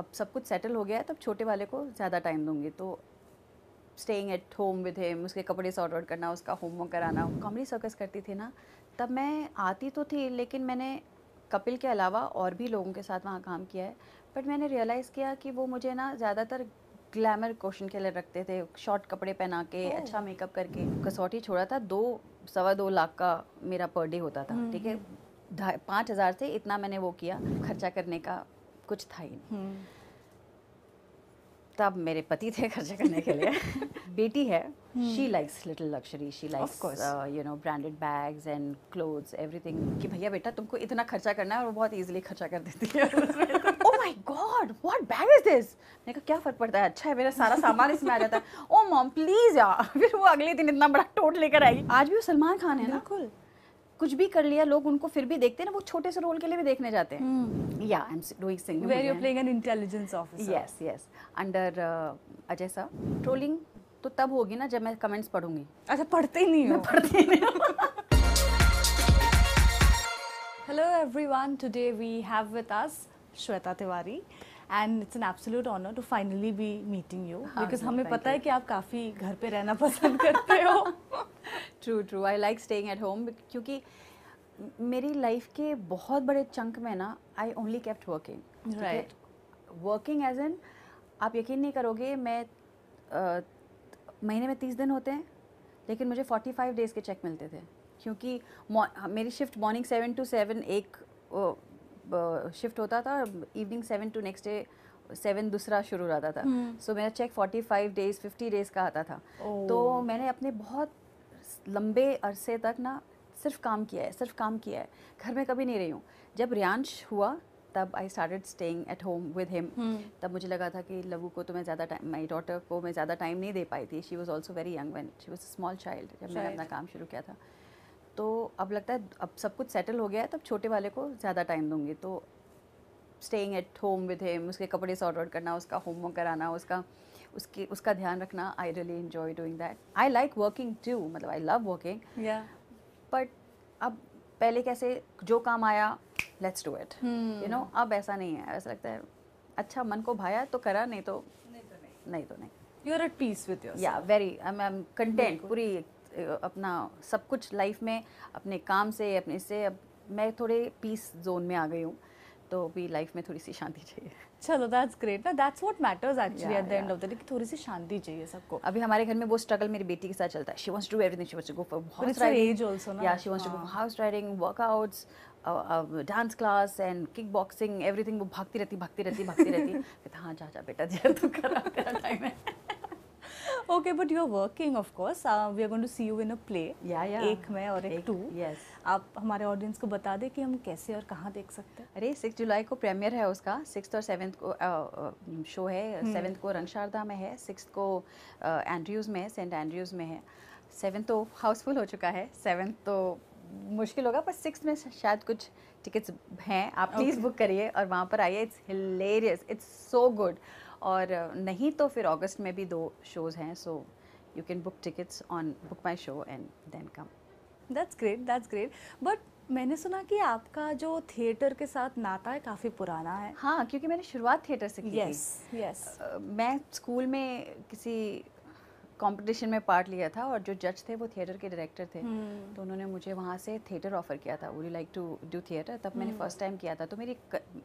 अब सब कुछ सेटल हो गया है, तब छोटे वाले को ज़्यादा टाइम दूंगी। तो staying at home with him, उसके कपड़े सॉर्ट आउट करना, उसका होमवर्क कराना। कॉमेडी सर्कस करती थी ना, तब मैं आती तो थी, लेकिन मैंने कपिल के अलावा और भी लोगों के साथ वहाँ काम किया है। बट मैंने रियलाइज़ किया कि वो मुझे ना ज़्यादातर ग्लैमर क्वेश्चन के लिए रखते थे, शॉर्ट कपड़े पहना के, अच्छा मेकअप करके। कसौटी छोड़ा था, 2-2.25 लाख का मेरा पर डे होता था, ठीक है। 5,000 से इतना मैंने वो किया, खर्चा करने का कुछ था ही नहीं। तब मेरे पति थे खर्चा करने के लिए। बेटी है, she likes little luxury, she likes you know branded bags and clothes everything, कि भैया बेटा तुमको इतना खर्चा करना है, और वो बहुत इजीली खर्चा कर देती है। Oh my God, what bag is this? मैंने कहा क्या फर्क पड़ता है, अच्छा है मेरा सारा सामान इसमें आ जाता है। ओह मॉम प्लीज यार। फिर वो अगले दिन इतना बड़ा टोट लेकर आई। आज भी वो सलमान खान है ना, बिल्कुल कुछ भी कर लिया लोग उनको फिर भी देखते हैं ना, वो छोटे से रोल के लिए भी देखने जाते हैं। Yeah I am doing singing, were you playing an intelligence officer. Yes yes, under Ajay sir. Trolling तो तब होगी ना जब मैं कमेंट्स पढ़ूंगी। अच्छा, पढ़ते ही नहीं हो? मैं पढ़ती ही नहीं हूँ। Hello everyone, today we have with us Shweta Tiwari and it's an absolute honor to finally be meeting you because हमें पता है कि आप काफ़ी घर पे रहना पसंद करते हो। True true, I like staying at home, क्योंकि मेरी लाइफ के बहुत बड़े चंक में ना I only kept working. Right, working as an, आप यकीन नहीं करोगे, मैं महीने में 30 दिन होते हैं, लेकिन मुझे 45 डेज़ के चेक मिलते थे, क्योंकि मेरी शिफ्ट मॉर्निंग 7 to 7 एक शिफ्ट होता था, इवनिंग 7 to नेक्स्ट डे 7 दूसरा शुरू रहता था। सो मेरा चेक 45 डेज़ 50 डेज़ का आता था। तो मैंने अपने बहुत लंबे अरसे तक ना सिर्फ काम किया है, सिर्फ काम किया है, घर में कभी नहीं रही हूँ। जब रियांश हुआ तब I started staying at home with him. तब मुझे लगा था कि लवू को तो मैं ज़्यादा टाइम, माई डॉटर को मैं ज़्यादा टाइम नहीं दे पाई थी। She was also very young when she was a small child, जब मैंने अपना काम शुरू किया था। तो अब लगता है अब सब कुछ सेटल हो गया है, तब छोटे वाले को ज़्यादा टाइम दूंगी। तो staying at home with him, उसके कपड़े सॉर्ट आउट करना, उसका होमवर्क कराना, उसका ध्यान रखना, I really enjoy doing that. I like working too, मतलब आई लव वर्किंग। बट अब पहले कैसे जो काम आया let's do it, you know, अब ऐसा नहीं है। ऐसा लगता है अच्छा मन को भाया तो करा, नहीं तो नहीं। You are at peace with yourself. Yeah very, I am content पूरी अपना सब कुछ लाइफ में, अपने काम से, अपने से। अब मैं थोड़े पीस जोन में आ गई हूँ, तो भी लाइफ में थोड़ी सी शांति चाहिए। चलो दैट्स ग्रेट ना, that's what matters actually at the end of the day, कि थोड़ी सी शांति चाहिए सबको। अभी हमारे घर में वो स्ट्रगल मेरी बेटी के साथ चलता है। She wants to do everything, she wants to go for horse riding, या she wants to go horse riding, workouts, dance class and kick boxing, everything. वो भागती रहती कहता हाँ जा बेटा, जा तू करा, तेरा टाइम है। Okay, but you're working, of course. We are going to see you in a play. Yeah. एक में और एक 2. Yes. आप हमारे ऑडियंस को बता दें कि हम कैसे और कहाँ देख सकते हैं। अरे 6 जुलाई को प्रीमियर है उसका, 6th और 7th को शो है। 7th को रंगशारदा में है, 6th को एंड्रयूज़ में है, सेंट एंड्रयूज़ में है। 7th तो हाउसफुल हो चुका है, 7th तो मुश्किल होगा, पर 6th में शायद कुछ टिकट्स हैं। आप प्लीज़ बुक करिए और वहाँ पर आइए। It's hilarious, it's so good. और नहीं तो फिर अगस्त में भी 2 शोज़ हैं, so you can book tickets on BookMyShow and then come. That's great. But मैंने सुना कि आपका जो थिएटर के साथ नाता है काफ़ी पुराना है। हाँ, क्योंकि मैंने शुरुआत थिएटर से की थी। यस। मैं स्कूल में किसी कंपटीशन में पार्ट लिया था, और जो जज थे वो थिएटर के डायरेक्टर थे। तो उन्होंने मुझे वहाँ से थिएटर ऑफ़र किया था, would you like to do theatre. तब मैंने फर्स्ट टाइम किया था। तो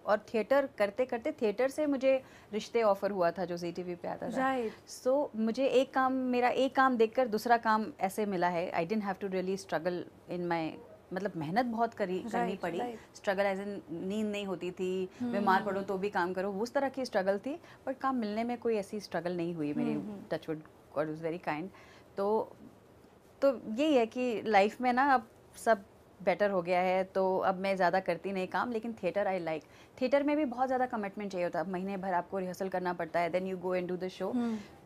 और थिएटर करते करते थिएटर से मुझे रिश्ते ऑफ़र हुआ था, जो ZTV पे आता था। राइट। सो मुझे मेरा एक काम देखकर दूसरा काम ऐसे मिला है। I didn't have to really struggle in my, मतलब मेहनत बहुत करनी पड़ी। स्ट्रगल एज इन नींद नहीं होती थी, बीमार पड़ो तो भी काम करो, उस तरह की स्ट्रगल थी। बट काम मिलने में कोई ऐसी स्ट्रगल नहीं हुई मेरी। Touchwood, God was very kind. तो यही है कि लाइफ में ना अब सब बेटर हो गया है, तो अब मैं ज़्यादा करती नहीं काम। लेकिन थिएटर आई लाइक। थिएटर में भी बहुत ज़्यादा कमिटमेंट चाहिए होता है। महीने भर आपको रिहर्सल करना पड़ता है, then you go and do the show.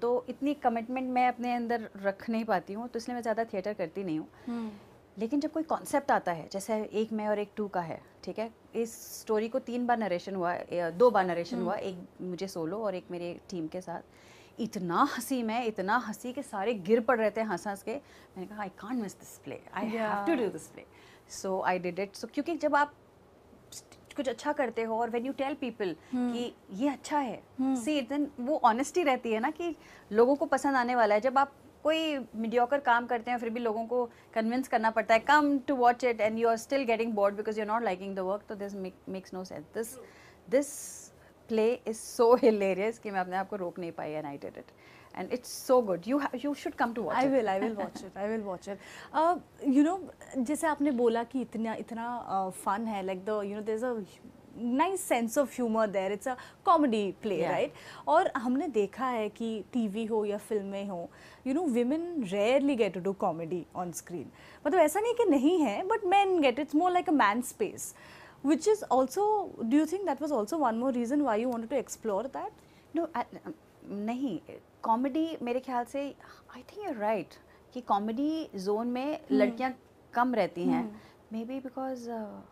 तो इतनी कमिटमेंट मैं अपने अंदर रख नहीं पाती हूँ, तो इसलिए मैं ज़्यादा थिएटर करती नहीं हूँ। लेकिन जब कोई कॉन्सेप्ट आता है, जैसे एक में और एक 2 का है, ठीक है, इस स्टोरी को 3 बार नरेशन हुआ, 2 बार नरेशन हुआ, एक मुझे सोलो और एक मेरे टीम के साथ। इतना हंसी कि सारे गिर पड़ रहे थे हंस के। मैंने कहा I can't miss this play, I have to do this play. So I did it. So क्योंकि जब आप कुछ अच्छा करते हो और व्हेन यू टेल पीपल कि ये अच्छा है, सी देन वो ऑनेस्टी रहती है ना कि लोगों को पसंद आने वाला है. जब आप कोई मीडियोकर काम करते हैं फिर भी लोगों को कन्विंस करना पड़ता है come to watch it and you are still getting bored because you are not liking the work, तो this makes no sense. This play is so hilarious कि मैं अपने आप को रोक नहीं पाई and I did it and it's so good. You should come to watch it. I will watch it. I will watch it. You know, जैसे आपने बोला कि इतना fun है, like there's a nice sense of humor there. It's a comedy play, right? और हमने देखा है कि TV हो या फिल्में हो, women rarely get to do comedy on screen. मतलब ऐसा नहीं कि नहीं है, but men get it. It's more like a man space. Which is also, do you think that was also one more reason why you wanted to explore that? No, नहीं. Comedy मेरे ख्याल से आई थिंक यू राइट कि comedy zone में लड़कियां कम रहती हैं. May be because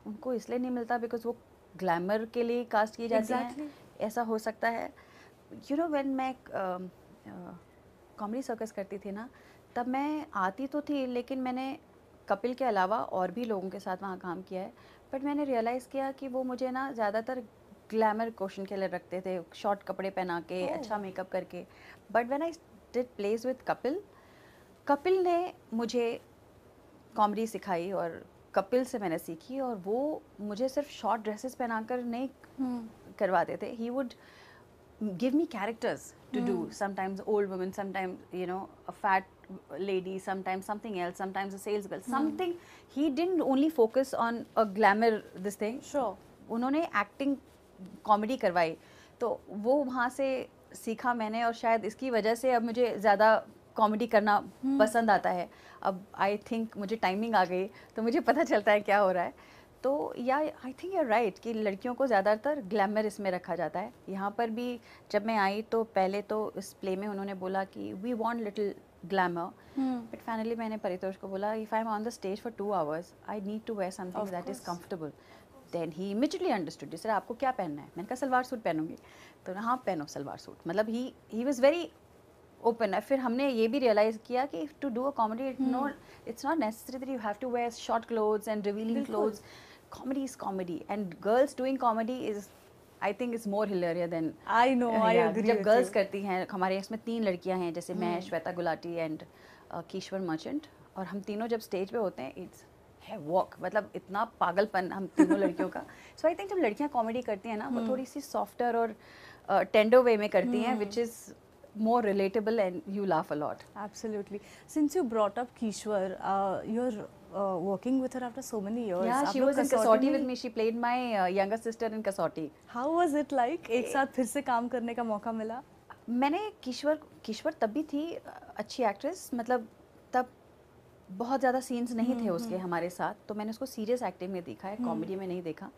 उनको इसलिए नहीं मिलता बिकॉज वो ग्लैमर के लिए कास्ट की जाती हैं. ऐसा हो सकता है. व्हेन मैं कॉमेडी सर्कस करती थी ना, तब मैं आती तो थी लेकिन मैंने कपिल के अलावा और भी लोगों के साथ वहाँ काम किया है. बट मैंने रियलाइज़ किया कि वो मुझे ना ज़्यादातर ग्लैमर क्वेश्चन के लिए रखते थे, शॉर्ट कपड़े पहना के, अच्छा मेकअप करके. But when I did place with Kapil ने मुझे कॉमेडी सिखाई और कपिल से मैंने सीखी. और वो मुझे सिर्फ शॉर्ट ड्रेसेस पहनाकर नहीं करवाते थे. He would give me characters to do, sometimes old women, sometimes a fat lady, sometimes something else, sometimes a sales girl, something. He didn't only focus on a glamour this thing. Sure. उन्होंने acting comedy करवाई तो वो वहाँ से सीखा मैंने. और शायद इसकी वजह से अब मुझे ज़्यादा कॉमेडी करना पसंद आता है. अब आई थिंक मुझे टाइमिंग आ गई तो मुझे पता चलता है क्या हो रहा है. तो yeah I think you are right कि लड़कियों को ज़्यादातर ग्लैमर इसमें रखा जाता है. यहाँ पर भी जब मैं आई तो पहले तो इस प्ले में उन्होंने बोला कि we want little glamour. But finally मैंने परितोष को बोला if I am on the stage for 2 hours I need to wear something that is comfortable. Then he immediately understood. Sir आपको क्या पहनना है? मैंने कहा सलवार सूट पहनूंगी. तो हाँ पहनो सलवार सूट. मतलब ही वॉज वेरी ओपन है. फिर हमने ये भी रियलाइज़ किया कि to do a comedy it's not necessary that you have to wear short clothes and revealing clothes. Comedy is comedy and girls doing comedy is I think is more hilarious than I know. I agree. जब girls करती हैं, हमारे इसमें 3 लड़कियां हैं जैसे मैं, Shweta Gulati and कीश्वर merchant. और हम तीनों जब स्टेज पे होते हैं इट्स है वॉक. मतलब इतना पागलपन हम तीनों लड़कियों का. सो आई थिंक जब लड़कियां कॉमेडी करती हैं ना वो थोड़ी सी सॉफ्टर और टेंडर वे में करती हैं which is more relatable and you laugh a lot. Absolutely. Since you brought up Kishwar, you're working with her after so many years. Yeah, she was in Kasauti with me. She played my younger sister in Kasauti. How was it like? एक साथ फिर से काम करने का मौका मिला? मैंने किश्वर तब भी थी अच्छी एक्ट्रेस. मतलब तब बहुत ज़्यादा सीन्स नहीं थे उसके हमारे साथ, तो मैंने उसको सीरियस एक्टिंग में देखा है, कॉमेडी में नहीं देखा.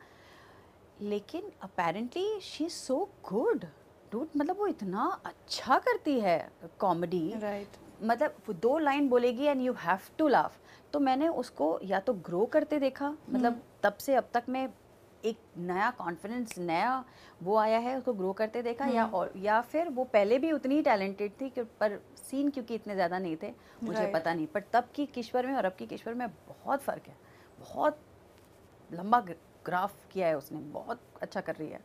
लेकिन apparently she is so good dude. मतलब वो इतना अच्छा करती है कॉमेडी. राइट. मतलब वो 2 लाइन बोलेगी and you have to laugh. तो मैंने उसको या तो ग्रो करते देखा, मतलब तब से अब तक में एक नया कॉन्फिडेंस, नया वो आया है, उसको ग्रो करते देखा. या फिर वो पहले भी उतनी ही टैलेंटेड थी पर सीन क्योंकि इतने ज़्यादा नहीं थे मुझे पता नहीं. पर तब की किश्वर में और अब की किश्वर में बहुत फ़र्क है. बहुत लंबा ग्राफ किया है उसने, बहुत अच्छा कर रही है.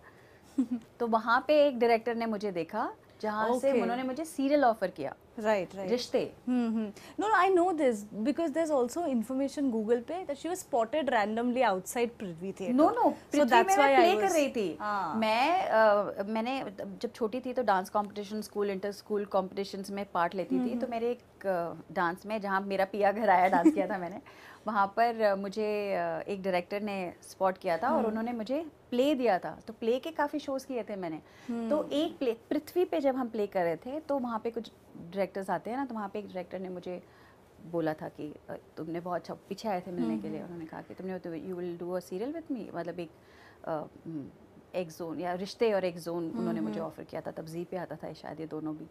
तो वहाँ पे एक डायरेक्टर ने मुझे देखा जहाँ से उन्होंने मुझे सीरियल ऑफर किया. राइट. रिश्ते. No, I know this because there's also information Google पे that she was spotted randomly outside Prithvi Theatre. No, so that's why मैं प्ले कर रही थी. मैंने जब छोटी थी तो dance competition, school inter school competitions में पार्ट लेती थी. तो मेरे एक डांस में जहाँ मेरा पिया घर आया डांस किया था मैंने, वहाँ पर मुझे एक डायरेक्टर ने स्पॉट किया था और उन्होंने मुझे प्ले दिया था. तो प्ले के काफ़ी शोज़ किए थे मैंने. तो एक प्ले पृथ्वी पे जब हम प्ले कर रहे थे तो वहाँ पे कुछ डायरेक्टर्स आते हैं ना, तो वहाँ पे एक डायरेक्टर ने मुझे बोला था कि तुमने बहुत अच्छा, पीछे आए थे मिलने के लिए. उन्होंने कहा कि तुमने you will do a serial with me. मतलब एक जोन या रिश्ते और एक जोन उन्होंने मुझे ऑफर किया था. तब जी पे आता था शायद ये दोनों भी.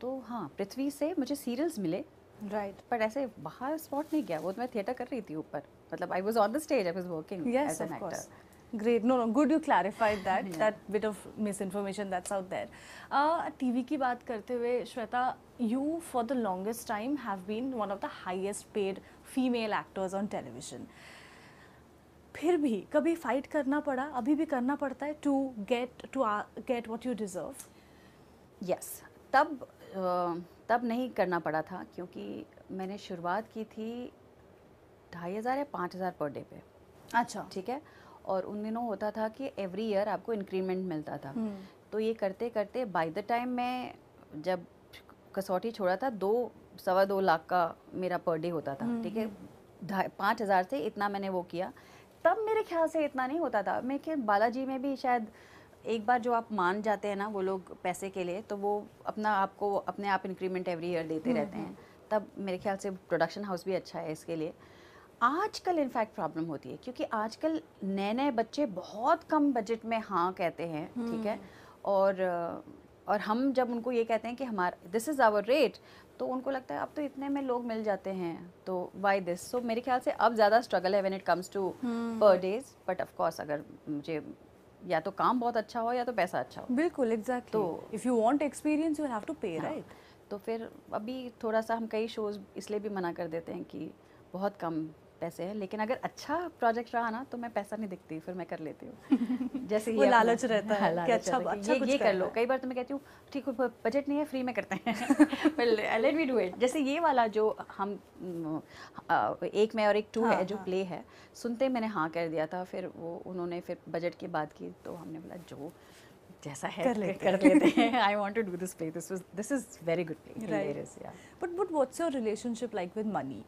तो हाँ, पृथ्वी से मुझे सीरियल्स मिले. राइट. पर ऐसे बाहर स्पॉट नहीं गया. वो तो मैं थिएटर कर रही थी ऊपर. मतलब I was on the stage, I was working as an actor. Great. No, good you clarified that. That bit of misinformation that's out there. TV की बात करते हुए Shweta, you for the longest time have been one of the highest paid female actors on television. फिर भी कभी fight करना पड़ा, अभी भी करना पड़ता है to get what you deserve? Yes, तब नहीं करना पड़ा था क्योंकि मैंने शुरुआत की थी 2,500 या 5,000 पर डे पे। अच्छा। ठीक है, और उन दिनों होता था कि एवरी ईयर आपको इंक्रीमेंट मिलता था। तो ये करते करते बाय द टाइम मैं जब कसौटी छोड़ा था 2-2.25 लाख का मेरा पर डे होता था। ठीक है, 5,000 से इतना मैंने वो किया। तब मेरे ख्याल से इतना नहीं होता था। मैं कि बालाजी में भी शायद एक बार जो आप मान जाते हैं ना वो लोग पैसे के लिए, तो वो अपने आप इंक्रीमेंट एवरी ईयर देते रहते हैं। तब मेरे ख्याल से प्रोडक्शन हाउस भी अच्छा है इसके लिए। आजकल इनफैक्ट प्रॉब्लम होती है क्योंकि आजकल नए नए बच्चे बहुत कम बजट में हाँ कहते हैं। ठीक है, और हम जब उनको ये कहते हैं कि हमारा दिस इज़ आवर रेट, तो उनको लगता है अब तो इतने में लोग मिल जाते हैं, तो वाई दिस। सो मेरे ख्याल से अब ज़्यादा स्ट्रगल है व्हेन इट कम्स टू पर डेज। बट ऑफ कोर्स अगर मुझे या तो काम बहुत अच्छा हो या तो पैसा अच्छा हो। बिल्कुल, एग्जैक्टली। तो if you want experience you have to pay, हाँ, राइट? तो फिर अभी थोड़ा सा हम कई शोज़ इसलिए भी मना कर देते हैं कि बहुत कम पैसे हैं, लेकिन अगर अच्छा प्रोजेक्ट रहा ना तो मैं पैसा नहीं दिखती, फिर मैं कर लेती हूँ। जैसे वो ये लालच रहता है कि लालच अच्छा रहता है कि अच्छा कुछ ये कर करना लो। है। कई बार तो मैं कहती हूँ ठीक है बजट नहीं है, फ्री में करते हैं। Let me do it. जैसे ये वाला जो हम एक में और एक 2 है जो प्ले है, सुनते मैंने हाँ कर दिया था। फिर वो उन्होंने फिर बजट की बात की तो हमने बोला जो जैसा है कर लेते हैं। I want to do this play, this is very good play, hilarious. Yeah but what's your relationship like with money?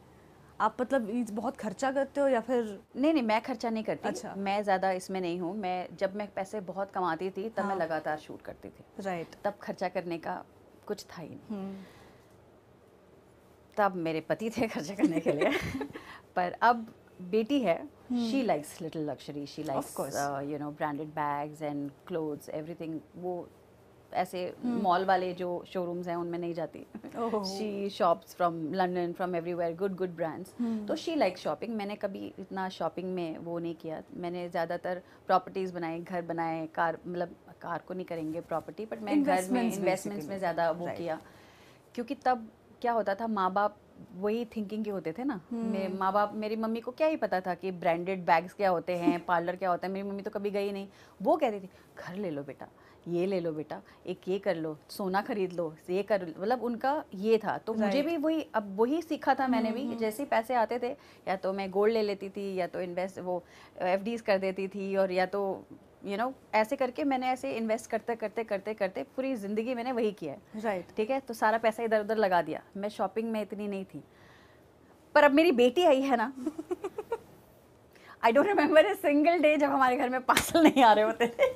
आप मतलब बहुत खर्चा करते हो या फिर? नहीं, मैं खर्चा नहीं करती। अच्छा। मैं ज़्यादा इसमें नहीं हूँ। जब मैं पैसे बहुत कमाती थी तब मैं लगातार शूट करती थी। राइट। तब खर्चा करने का कुछ था ही नहीं। तब मेरे पति थे खर्चा करने के लिए। पर अब बेटी है, she likes little luxury, she likes you know branded bags and clothes everything. वो ऐसे मॉल वाले जो शोरूम्स हैं उनमें नहीं जाती। She shops from London, from everywhere, good brands. तो शी लाइक शॉपिंग। मैंने कभी इतना शॉपिंग में वो नहीं किया। मैंने ज़्यादातर प्रॉपर्टीज़ बनाई, घर बनाए, कार, मतलब कार को नहीं करेंगे प्रॉपर्टी, बट मैं घर में इन्वेस्टमेंट्स में ज़्यादा वो किया। क्योंकि तब क्या होता था, माँ बाप वही थिंकिंग के होते थे ना। मेरे माँ बाप, मेरी मम्मी को क्या ही पता था कि ब्रांडेड बैग्स क्या होते हैं, पार्लर क्या होता है। मेरी मम्मी तो कभी गई नहीं। वो कहती थी घर ले लो बेटा, ये ले लो बेटा, एक ये कर लो, सोना खरीद लो, ये कर, मतलब उनका ये था। तो मुझे भी वही सीखा था मैंने भी। जैसे ही पैसे आते थे या तो मैं गोल्ड ले लेती थी या तो एफडीज कर देती थी, और या तो यू नो ऐसे करके मैंने ऐसे इन्वेस्ट करते पूरी ज़िंदगी मैंने वही किया है। राइट। ठीक है, तो सारा पैसा इधर उधर लगा दिया। मैं शॉपिंग में इतनी नहीं थी। पर अब मेरी बेटी आई है ना, I don't remember a single day जब हमारे घर में पार्सल नहीं आ रहे होते थे।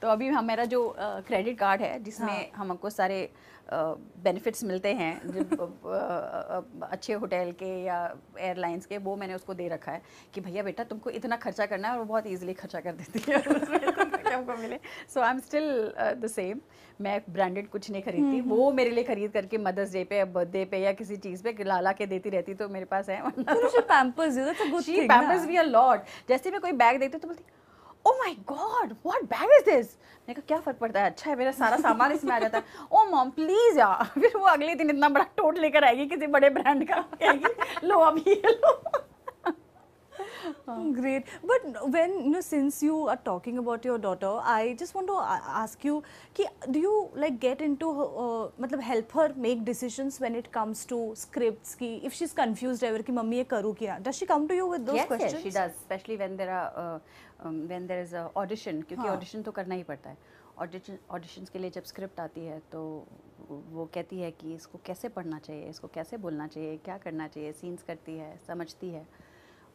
तो अभी मेरा जो क्रेडिट कार्ड है जिसमें हमको सारे बेनिफिट्स मिलते हैं जब अच्छे होटल के या एयरलाइंस के, वो मैंने उसको दे रखा है कि भैया बेटा तुमको इतना खर्चा करना है, और वो बहुत इजीली खर्चा कर देती है उसमें हमको मिले। So I am still the same. मैं ब्रांडेड कुछ नहीं खरीदती। वो मेरे लिए खरीद करके मदर्स डे पे या बर्थडे पे या किसी चीज़ पे ला के देती रहती, तो मेरे पास है। She pampers me a lot. जैसे मैं कोई बैग देखती तो बोलती oh my God what bag is this. मैंने कहा क्या फर्क पड़ता है, अच्छा है मेरा सारा सामान इसमें आ जाता है। ओ मॉम प्लीज यार। फिर वो अगले दिन इतना बड़ा टोट लेकर आएगी किसी बड़े ब्रांड का, कहेगी लो अभी ये लो। Great. But when, you know, since you are talking about your daughter, I just want to ask you कि do you like get into मतलब help her make decisions when it comes to scripts की if she's confused ever कि mummy ये करूँ क्या? Does she come to you with those questions? Yes, she does, especially when there is a audition, क्योंकि audition तो करना ही पड़ता है। ऑडिशंस के लिए जब स्क्रिप्ट आती है तो वो कहती है कि इसको कैसे पढ़ना चाहिए, इसको कैसे बोलना चाहिए, क्या करना चाहिए, सीन्स करती है, समझती है,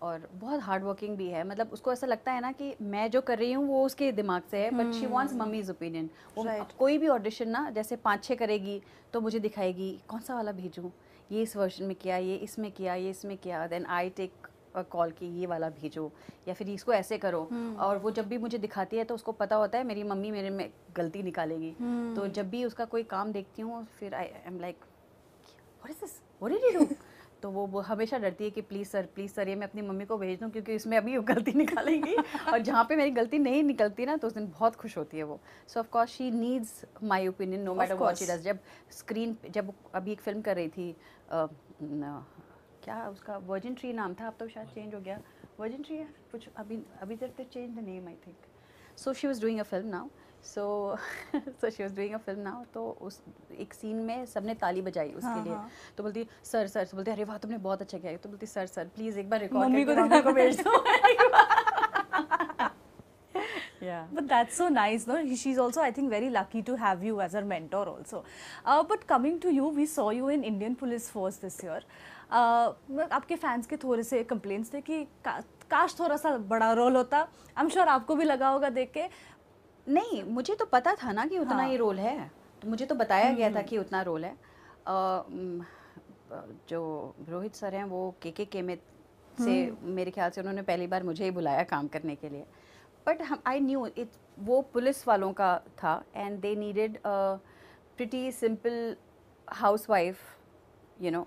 और बहुत हार्ड वर्किंग भी है। मतलब उसको ऐसा लगता है ना कि मैं जो कर रही हूँ वो उसके दिमाग से है, but she wants mummies opinion. कोई भी ऑडिशन ना जैसे 5-6 करेगी तो मुझे दिखाएगी कौन सा वाला भेजूँ, ये इस वर्जन में किया, ये इसमें किया, ये इसमें किया, देन आई टेक कॉल की ये वाला भेजो या फिर इसको ऐसे करो। और वो जब भी मुझे दिखाती है तो उसको पता होता है मेरी मम्मी मेरे में गलती निकालेगी। तो जब भी उसका कोई काम देखती हूँ फिर I am like what is this, what did you do. तो वो हमेशा डरती है कि प्लीज़ सर ये मैं अपनी मम्मी को भेज दूँ क्योंकि इसमें अभी वो गलती निकालेंगी। और जहाँ पे मेरी गलती नहीं निकलती ना तो उस दिन बहुत खुश होती है वो। So of course she needs my opinion no matter what she does. जब अभी एक फिल्म कर रही थी क्या उसका वर्जिन ट्री नाम था, अब तो शायद चेंज हो गया, वर्जिन ट्री है कुछ, अभी तक change the name I think. So she was doing a film now, so she was doing a film now. तो उस एक सीन में सबने ताली बजाई उसके लिए. तो बोलती सर सर, तो बोलते अरे वाह तुमने बहुत अच्छा किया. तो बोलती सर सर प्लीज़ एक बार रिकॉर्ड करके मम्मी को भेज दो. Yeah. But that's so nice, no? She's also, I think, very lucky to have you as her mentor also. But coming to you, we saw you in Indian Police Force this year. आपके fans के थोड़े से complaints थे कि काश थोड़ा सा बड़ा रोल होता. I'm sure आपको भी लगा होगा देख के. नहीं, मुझे तो पता था ना कि उतना ही रोल है, तो मुझे तो बताया गया था कि उतना रोल है. जो रोहित सर हैं वो के में से मेरे ख्याल से उन्होंने पहली बार मुझे ही बुलाया काम करने के लिए. बट आई न्यू इट वो पुलिस वालों का था and they needed pretty simple housewife, you know,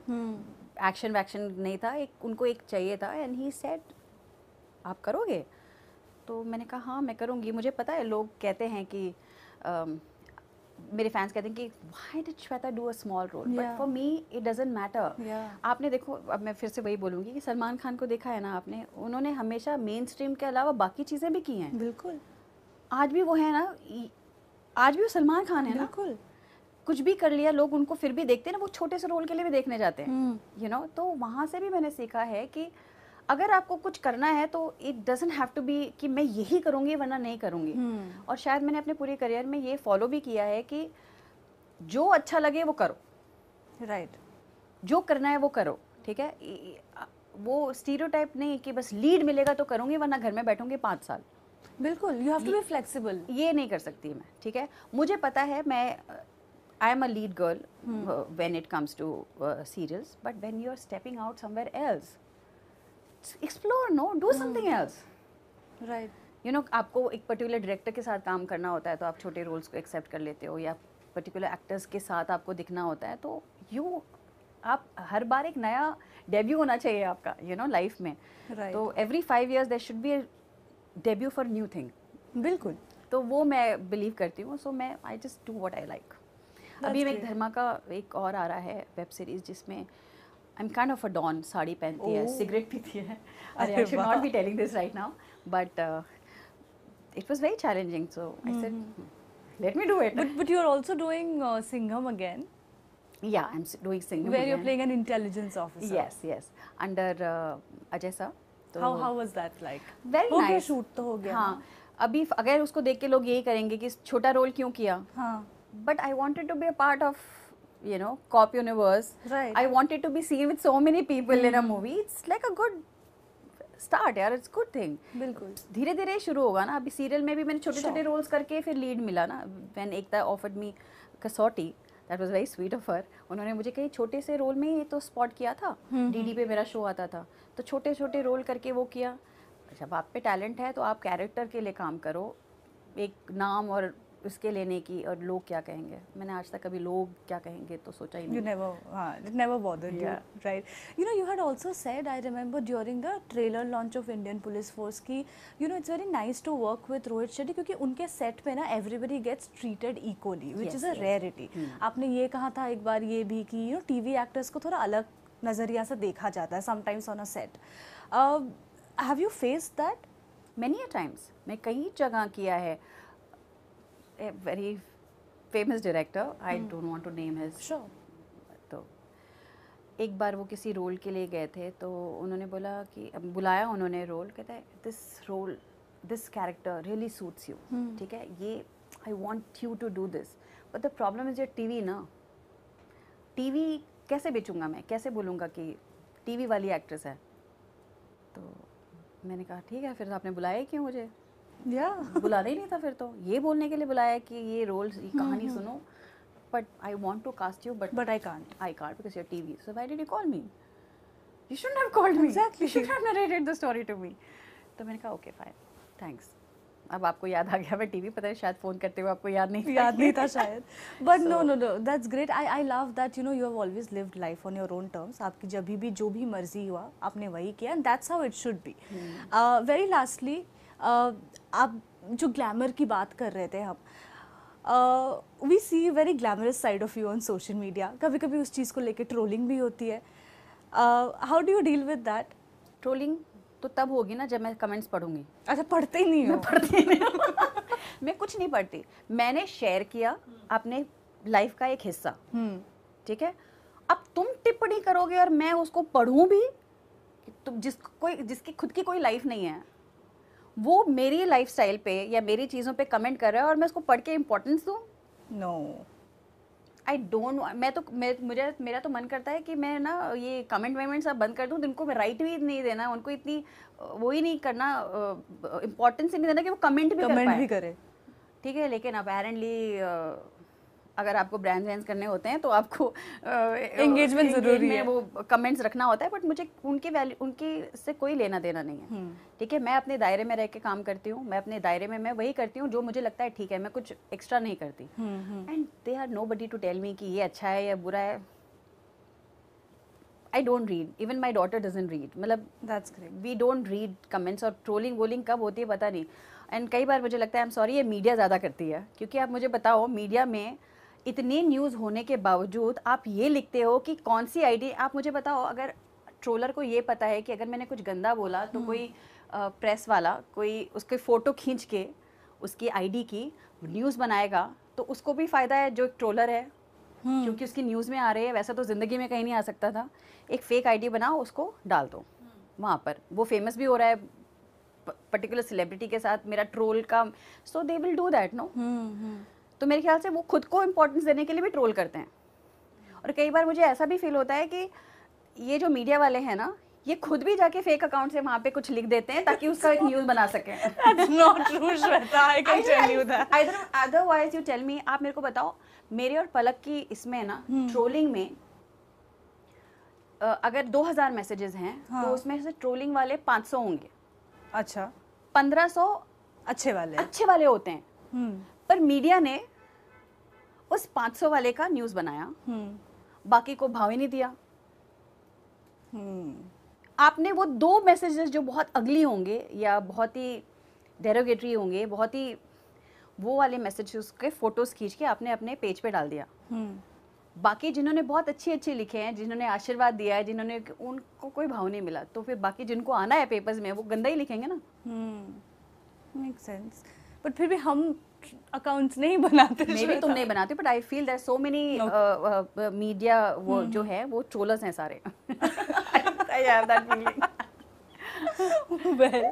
action वैक्शन नहीं था, एक उनको एक चाहिए था. एंड ही सेड आप करोगे? तो मैंने कहा हाँ मैं करूँगी. मुझे पता है लोग कहते हैं कि मेरे फैंस कहते हैं कि why did Shweta do a small role, but for me it doesn't matter. आपने देखो, अब मैं फिर से वही बोलूँगी कि सलमान खान को देखा है ना आपने, उन्होंने हमेशा मेन स्ट्रीम के अलावा बाकी चीज़ें भी की हैं. बिल्कुल. आज भी वो है ना, आज भी वो सलमान खान है ना. बिल्कुल. कुछ भी कर लिया लोग उनको फिर भी देखते हैं ना, वो छोटे से रोल के लिए भी देखने जाते हैं, यू नो. तो वहाँ से भी मैंने सीखा है कि अगर आपको कुछ करना है तो it doesn't have to be कि मैं यही करूँगी वरना नहीं करूँगी. और शायद मैंने अपने पूरे करियर में ये फॉलो भी किया है कि जो अच्छा लगे वो करो. राइट. जो करना है वो करो, ठीक है. वो स्टीरियोटाइप नहीं कि बस लीड मिलेगा तो करूँगी वरना घर में बैठूंगी 5 साल. बिल्कुल. You have to be flexible. ये नहीं कर सकती मैं, ठीक है. मुझे पता है मैं I am a lead girl when it comes to serials, but when you are stepping out somewhere else, explore, no, do something else. Right. You know, आपको एक पर्टिकुलर डायरेक्टर के साथ काम करना होता है तो आप छोटे रोल्स को एक्सेप्ट कर लेते हो, या पर्टिकुलर एक्टर्स के साथ आपको दिखना होता है तो आप हर बार एक नया डेब्यू होना चाहिए आपका, यू नो, लाइफ में. Right. तो every 5 years there should be a debut for new thing. बिल्कुल. तो वो मैं बिलीव करती हूँ. सो मैं I just do what I like. अभी एक धर्मा का एक और आ रहा है वेब सीरीज जिसमें I'm kind of a don, sari पहनती है, सिगरेट पीती है. I should not be telling this right now, but it was very challenging. So I said, let me do it. But you're also doing Singham again. Yeah, I'm doing Singham where again. you're playing an intelligence officer. Yes, under Ajay sir. How was that like? Very nice. हो shoot तो हो गया. हाँ, अभी अगर उसको देख के लोग यही करेंगे कि छोटा रोल क्यों किया. हाँ. But I wanted to be a part of, you know, cop universe. Right. I wanted to be seen with so many people in a movie. It's like a good start, यार. It's good thing. बिल्कुल. धीरे धीरे शुरू होगा ना. अभी serial में भी मैंने छोटे छोटे रोल्स करके फिर लीड मिला ना. When एकता offered me कसौटी, that was very sweet of her. उन्होंने मुझे कई छोटे से रोल में ही तो स्पॉट किया था. डीडी पे मेरा शो आता था तो छोटे छोटे रोल करके वो किया. जब आप पे टैलेंट है तो आप कैरेक्टर के लिए काम करो, एक नाम और उसके लेने की, और लोग क्या कहेंगे. मैंने आज तक कभी लोग क्या कहेंगे तो सोचा ही नहीं. It never bothered you, right? You know, you had also said, I remember during the trailer launch of Indian Police Force कि you know it's very nice to work with Rohit Shetty क्योंकि उनके set पे ना everybody gets treated equally, which is a rarity. आपने ये कहा था एक बार ये भी कि you know TV actors को थोड़ा अलग नज़रिया से देखा जाता है sometimes on a set. Have you faced that? Many a times. मैं कई जगह किया है. A very famous director, I don't want to name his. Sure. तो एक बार वो किसी रोल के लिए गए थे तो उन्होंने बोला कि बुलाया उन्होंने रोल, कहता है this character really suits you, ठीक है, ये I want you to do this, but the problem is your TV ना. टीवी कैसे बेचूंगा मैं, कैसे बोलूँगा कि टीवी वाली एक्ट्रेस है. तो मैंने कहा ठीक है, फिर आपने बुलाया क्यों मुझे. बुलाना ही नहीं था फिर तो. ये बोलने के लिए बुलाया कि ये रोल, ये कहानी सुनो, but I want to cast you, but I can't because your TV. So why did you call me? You shouldn't have called me. Exactly. You should have narrated the story to me. तो मैंने कहा okay fine, thanks. अब आपको याद आ गया. मैं TV, पता है शायद फ़ोन करते हुए आपको याद नहीं था शायद. But no that's great. I love that you know you have always lived life on your own terms. आपकी जब भी जो भी मर्जी हुआ आपने वही किया, and that's how it should be. Very lastly, आप जो ग्लैमर की बात कर रहे थे हम, we see very glamorous side of you on social media. कभी कभी उस चीज़ को लेके ट्रोलिंग भी होती है. How do you deal with that? Trolling तो तब होगी ना जब मैं कमेंट्स पढ़ूंगी। अच्छा, पढ़ते ही नहीं हो? पढ़ती नहीं हूँ। मैं कुछ नहीं पढ़ती, मैंने शेयर किया अपने लाइफ का एक हिस्सा, ठीक है। अब तुम टिप्पणी करोगे और मैं उसको पढ़ूं भी, तुम जिसकी खुद की कोई लाइफ नहीं है, वो मेरी लाइफस्टाइल पे या मेरी चीज़ों पे कमेंट कर रहा है और मैं उसको पढ़ के इम्पोर्टेंस दूँ? No, I don't. मुझे मेरा तो मन करता है कि मैं ना ये कमेंट वेमेंट सब बंद कर दूँ, उनको राइट भी नहीं देना, उनको इतनी वो ही नहीं करना, इम्पोर्टेंस ही नहीं देना कि वो कमेंट भी करे। ठीक है, लेकिन अपेरेंटली अगर आपको ब्रांड सेंस करने होते हैं तो आपको एंगेजमेंट जरूरी है, वो कमेंट्स रखना होता है, बट मुझे उनकी से कोई लेना देना नहीं है, ठीक है। मैं अपने दायरे में रह के काम करती हूँ, मैं अपने दायरे में मैं वही करती हूँ जो मुझे लगता है ठीक है, मैं कुछ एक्स्ट्रा नहीं करती। And they are nobody to tell me कि ये अच्छा है या बुरा है। I don't read, even my daughter doesn't read, मतलब that's great. We don't read comments. और ट्रोलिंग वोलिंग कब होती है पता नहीं। एंड कई बार मुझे लगता है, आई एम सॉरी, ये मीडिया ज़्यादा करती है, क्योंकि आप मुझे बताओ, मीडिया में इतनी न्यूज़ होने के बावजूद आप ये लिखते हो कि कौन सी आईडी। आप मुझे बताओ, अगर ट्रोलर को ये पता है कि अगर मैंने कुछ गंदा बोला तो कोई प्रेस वाला कोई उसके फ़ोटो खींच के उसकी आईडी की न्यूज़ बनाएगा, तो उसको भी फ़ायदा है जो एक ट्रोलर है, क्योंकि उसकी न्यूज़ में आ रही है। वैसा तो ज़िंदगी में कहीं नहीं आ सकता था। एक फेक आईडी बनाओ, उसको डाल दो वहाँ पर, वो फेमस भी हो रहा है पर्टिकुलर सेलिब्रिटी के साथ, मेरा ट्रोल का, so they will do that, no. तो मेरे ख्याल से वो खुद को इम्पोर्टेंस देने के लिए भी ट्रोल करते हैं। और कई बार मुझे ऐसा भी फील होता है कि ये जो मीडिया वाले हैं ना, ये खुद भी जाके फेक अकाउंट से वहाँ पे कुछ लिख देते हैं ताकि उसका एक न्यूज़ बना सकें। That's not true, Shweta. I can tell you that. Otherwise you tell me, आप मेरे को बताओ, मेरे और पलक की इसमें ना ट्रोलिंग में अगर 2000 मैसेजेस हैं, हाँ. तो उसमें से ट्रोलिंग वाले 500 होंगे। अच्छा, 1500 अच्छे वाले होते हैं। पर मीडिया ने उस 500 वाले का न्यूज़ बनाया, बाकी को भाव ही नहीं दिया। आपने वो 2 मैसेजेस जो बहुत अगली होंगे या बहुत ही डेरोगेटरी होंगे, बहुत ही वो वाले मैसेजेस के फोटोज खींच के आपने अपने पेज पे डाल दिया। बाकी जिन्होंने बहुत अच्छे लिखे हैं, जिन्होंने आशीर्वाद दिया है, जिन्होंने, उनको कोई भाव नहीं मिला, तो फिर बाकी जिनको आना है पेपर्स में वो गंदा ही लिखेंगे ना। Make sense. बट फिर भी हम अकाउंट्स नहीं बनाते। मे भी तुम नहीं बनाते, but I feel that so many media वो जो है वो ट्रोलर्स हैं सारे। I have that feeling. Well,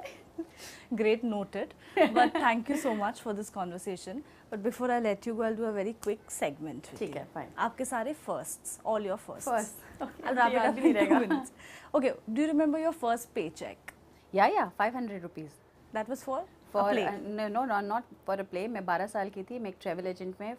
great, noted. But thank you so much for this conversation. But before I let you go, I'll do a very quick segment. ठीक है, fine. आपके सारे firsts, all your firsts. First. Okay, I'll wrap it up in 2 minutes. Okay, do you remember your first paycheck? Yeah, 500 rupees. That was for For a play? No, not for a play. मैं 12 साल की थी, मैं एक travel agent में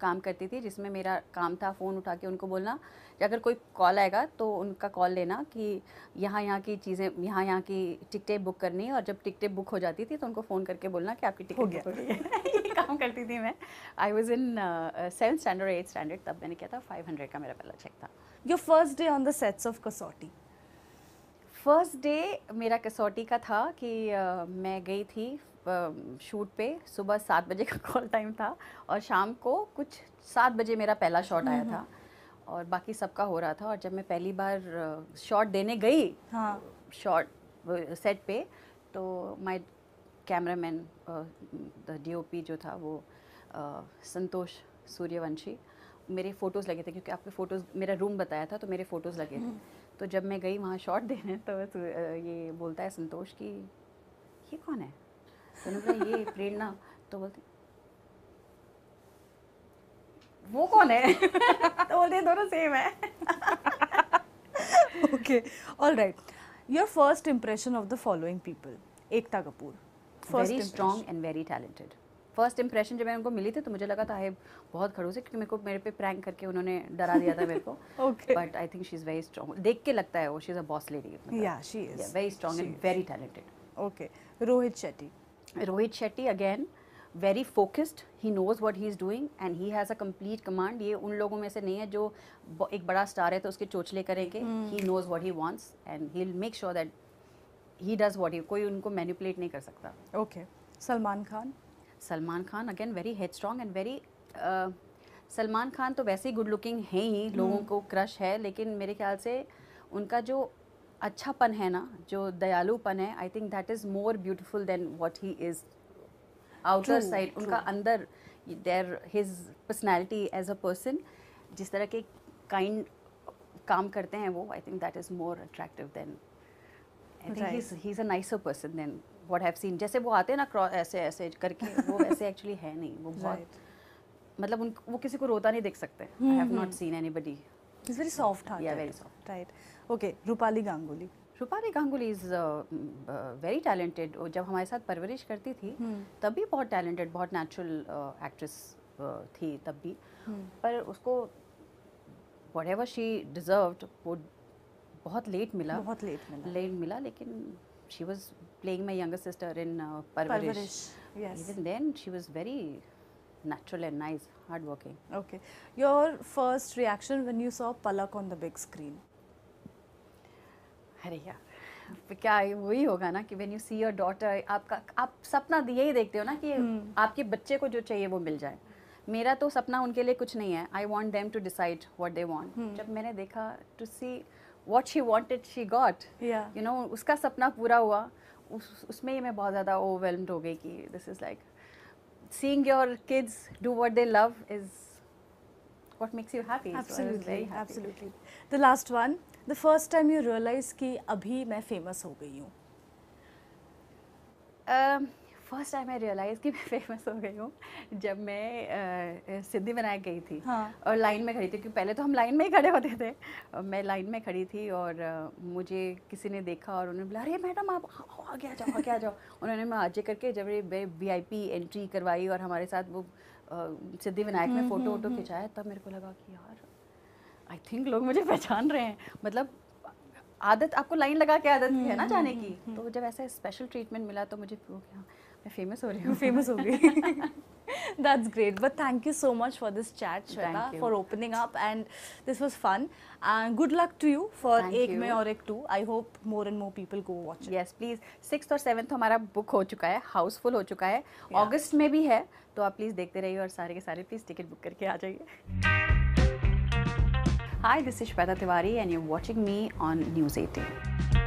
काम करती थी, जिसमें मेरा काम था फ़ोन उठा के उनको बोलना कि अगर कोई कॉल आएगा तो उनका कॉल लेना कि यहाँ की चीज़ें, यहाँ की टिकटें बुक करनी है, और जब टिकटें बुक हो जाती थी तो उनको फ़ोन करके बोलना कि आपकी टिकट बुक हो गई है। ये काम करती थी मैं। I was in 7th standard 8th standard, तब मैंने किया था। 500 का मेरा पहला चेक था। Your first day on the sets of कसौटी? फर्स्ट डे मेरा कसौटी का था कि मैं गई थी शूट पे। सुबह 7 बजे का कॉल टाइम था और शाम को कुछ 7 बजे मेरा पहला शॉट आया था, और बाकी सबका हो रहा था। और जब मैं पहली बार शॉट देने गई, हाँ, शॉट सेट पे, तो माय कैमरामैन, द डीओपी जो था वो संतोष सूर्यवंशी, मेरे फ़ोटोज़ लगे थे, क्योंकि आपके फ़ोटोज़, मेरा रूम बताया था तो मेरे फ़ोटोज़ लगे थे। तो जब मैं गई वहाँ शॉट देने, तो ये बोलता है संतोष कि ये कौन है? तो मैंने बोला ये प्रेरणा। तो बोलते वो कौन है? तो बोलते दोनों सेम है। Okay, all right. Your first impression of the following people? Ekta Kapoor. Very strong and very talented. First impression जब मैं उनको मिली थी तो मुझे लगा था है बहुत खड़ूस है, क्योंकि मेरे पे प्रैंक करके उन्होंने डरा दिया था मेरे को। But I think she is very strong. देख के लगता है वो she is a boss lady. Yeah, she is. Very strong and very talented. Okay. Rohit Shetty. Rohit Shetty again very focused, he knows what he is doing and he has a complete command. ये उन लोगों में से नहीं है जो एक बड़ा स्टार है तो उसके चोचले करेंगे। He knows what he wants and he will make sure that he does what he, कोई उनको मैनिपुलेट नहीं कर सकता। Okay. Salman Khan. Salman Khan again very head strong and very, Salman Khan तो वैसे ही गुड लुकिंग है ही, लोगों को क्रश है, लेकिन मेरे ख्याल से उनका जो अच्छापन है ना, जो दयालुपन है, I think that is more beautiful than what he is outer True, side. उनका true. अंदर their his personality as a person, जिस तरह के काइंड काम करते हैं वो, I think that is more attractive than, I think he is a nicer person than what have seen. जैसे वो आते हैं ना क्रॉस ऐसे ऐसे करके, वो वैसे एक्चुअली है नहीं. वो बहुत मतलब वो किसी को रोता नहीं देख सकते. I have not seen anybody. He's very soft hearted. Yeah, very soft. Right. Okay, Rupali Ganguly. Rupali Ganguly is very talented. जब हमारे साथ परवरिश करती थी तब भी बहुत टैलेंटेड, बहुत नेचुरल एक्ट्रेस थी तब भी. पर उसको वट एवर शी डिज़र्व्ड वो बहुत लेट मिला. लेट मिला, लेकिन she was playing my younger sister in Parvarish. Even then she was very natural and nice, hard working. Okay. Your first reaction when you saw Palak on the big screen? अरे यार, क्या वही होगा ना कि when you see your daughter, आप सपना यही देखते हो ना कि आपके बच्चे को जो चाहिए वो मिल जाए. मेरा तो सपना उनके लिए कुछ नहीं है. I want them to decide what they want. जब मैंने देखा to see what she wanted, she got. Yeah. You know, उसका सपना पूरा हुआ. उसमें ही मैं बहुत ज़्यादा overwhelmed हो गई कि this is like seeing your kids do what they love is what makes you happy. Absolutely, so I was very happy. absolutely. The last one, the first time you realize कि अभी मैं famous हो गई हूँ. First time I realise कि मैं famous हो गई हूँ जब मैं सिद्धिविनायक गई थी. हाँ. और लाइन में खड़ी थी, क्योंकि पहले तो हम लाइन में ही खड़े होते थे. मैं लाइन में खड़ी थी और मुझे किसी ने देखा और उन्होंने बोला, अरे मैडम आप आगे आ जाओ, आगे आ जाओ. उन्होंने मैं आगे करके जब VIP एंट्री करवाई और हमारे साथ वो सिद्धिविनायक में फ़ोटो वोटो खिंचाया, तब मेरे को लगा कि यार आई थिंक लोग मुझे पहचान रहे हैं. मतलब आदत, आपको लाइन लगा के आदत है ना जाने की. तो जब ऐसा स्पेशल ट्रीटमेंट मिला तो मुझे हो गया मैं फेमस हो रही हूँ. फेमस हो गई. That's great. But thank you so much for this chat, Shweta, Thank you. for opening up, and this was fun. And good luck to you for Thank एक you. में और एक 2. I hope more and more people go watch it. Yes, please. 6th और 7th हमारा book हो चुका है, हाउसफुल हो चुका है. अगस्त में भी है, तो आप प्लीज़ देखते रहिए और सारे के सारे प्लीज़ टिकट बुक करके आ जाइए. Hi, this is Shweta Tiwari and you're watching me on News 18.